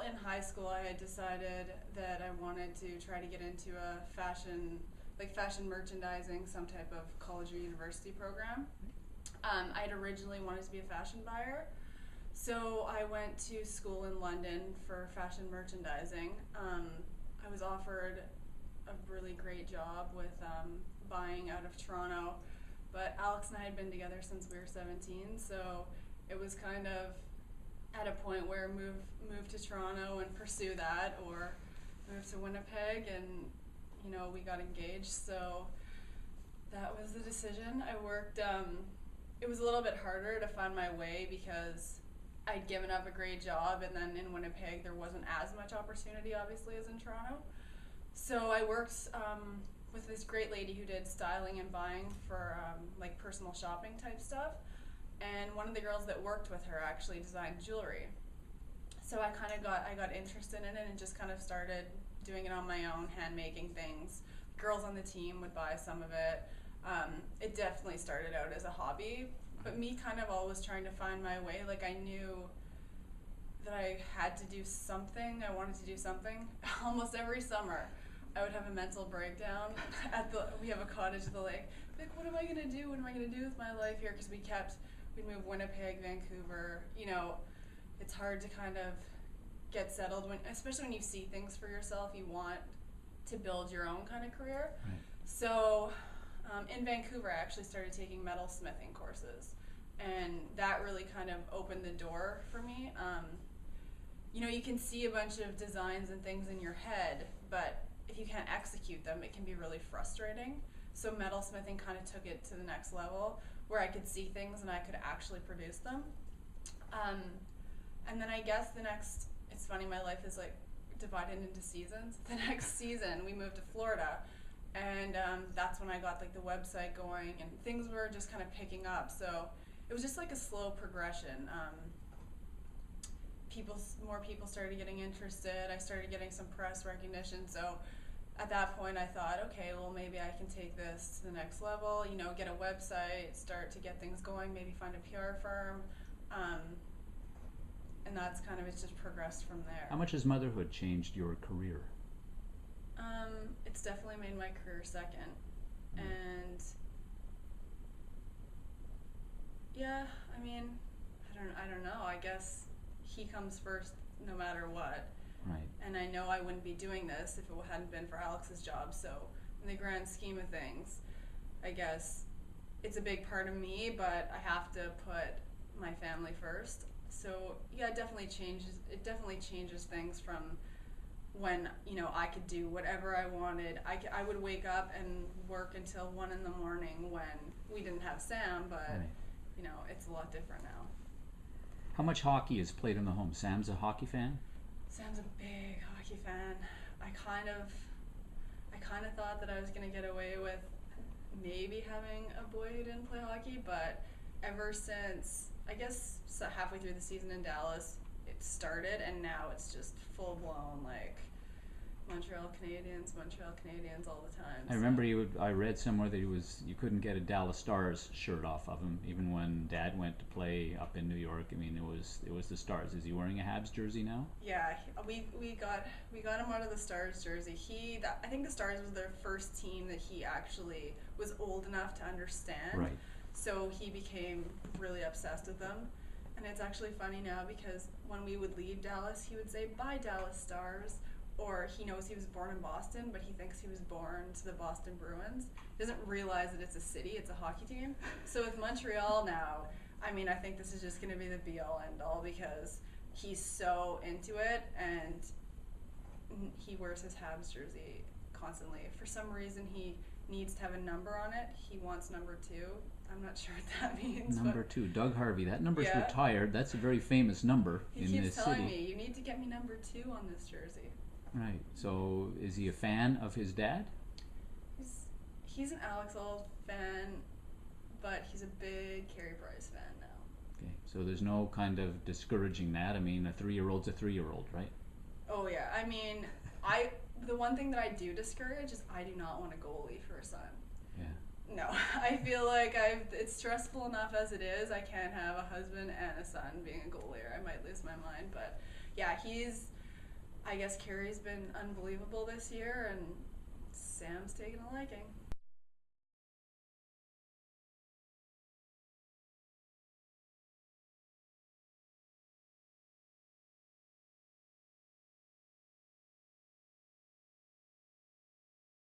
in high school, I had decided that I wanted to try to get into a fashion merchandising, some type of college or university program. I'd originally wanted to be a fashion buyer, so I went to school in London for fashion merchandising. I was offered a really great job with buying out of Toronto, but Alex and I had been together since we were 17, so it was kind of at a point where move to Toronto and pursue that, or move to Winnipeg, and we got engaged, so that was the decision. I worked, it was a little bit harder to find my way because I'd given up a great job, and then in Winnipeg there wasn't as much opportunity obviously as in Toronto. So I worked with this great lady who did styling and buying for like personal shopping type stuff, and one of the girls that worked with her actually designed jewelry. So I got interested in it and just kind of started doing it on my own, hand making things. Girls on the team would buy some of it. It definitely started out as a hobby, but me kind of always trying to find my way. Like, I knew that I had to do something. I wanted to do something. Almost every summer, I would have a mental breakdown we have a cottage at the lake. Like, what am I gonna do? What am I gonna do with my life here? Because we'd move Winnipeg, Vancouver. It's hard to kind of get settled especially when you see things for yourself. You want to build your own kind of career. Right. So in Vancouver, I actually started taking metalsmithing courses, and that really kind of opened the door for me. You can see a bunch of designs and things in your head, but if you can't execute them, it can be really frustrating. So metalsmithing kind of took it to the next level, where I could see things and I could actually produce them. And then I guess it's funny, my life is like divided into seasons. The next season, we moved to Florida, and that's when I got like the website going, and things were just kind of picking up. So it was just like a slow progression. More people started getting interested. I started getting some press recognition. So at that point, I thought, okay, well, maybe I can take this to the next level. Get a website, start to get things going, maybe find a PR firm. And that's kind of, it's just progressed from there. How much has motherhood changed your career? It's definitely made my career second. And yeah, I mean, I don't know. I guess he comes first no matter what. Right. And I know I wouldn't be doing this if it hadn't been for Alex's job. So in the grand scheme of things, I guess it's a big part of me, but I have to put my family first. So yeah, it definitely changes things from when I could do whatever I wanted. I would wake up and work until 1 a.m. when we didn't have Sam, but right. It's a lot different now. How much hockey is played in the home? Sam's a hockey fan? Sam's a big hockey fan. I kind of thought that I was gonna get away with maybe having a boy who didn't play hockey, but ever since, I guess, halfway through the season in Dallas, it started, and now it's just full blown, like, Montreal Canadiens all the time. I remember I read somewhere that you couldn't get a Dallas Stars shirt off of him, even when Dad went to play up in New York. I mean, it was the Stars. Is he wearing a Habs jersey now? Yeah, we got him out of the Stars jersey. I think the Stars was their first team that he actually was old enough to understand. Right. So he became really obsessed with them. And it's actually funny now because when we would leave Dallas, he would say, "Bye, Dallas Stars." Or he knows he was born in Boston, but he thinks he was born to the Boston Bruins. He doesn't realize that it's a city, it's a hockey team. So with Montreal now, I mean, I think this is just going to be the be-all, end-all, because he's so into it, and he wears his Habs jersey constantly. For some reason, he needs to have a number on it. He wants number 2. I'm not sure what that means. Number 2, Doug Harvey. That number's Yeah. retired. That's a very famous number in this city. He keeps telling me, you need to get me number 2 on this jersey. Right. So is he a fan of his dad? He's an Alex Auld fan, but he's a big Carey Price fan now. Okay. So there's no kind of discouraging that. I mean, a 3-year-old's a 3-year-old, right? Oh yeah. I mean, the one thing that I do discourage is I do not want a goalie for a son. Yeah. No, I feel like it's stressful enough as it is. I can't have a husband and a son being a goalie, or I might lose my mind. But yeah, I guess Carrie's been unbelievable this year, and Sam's taken a liking.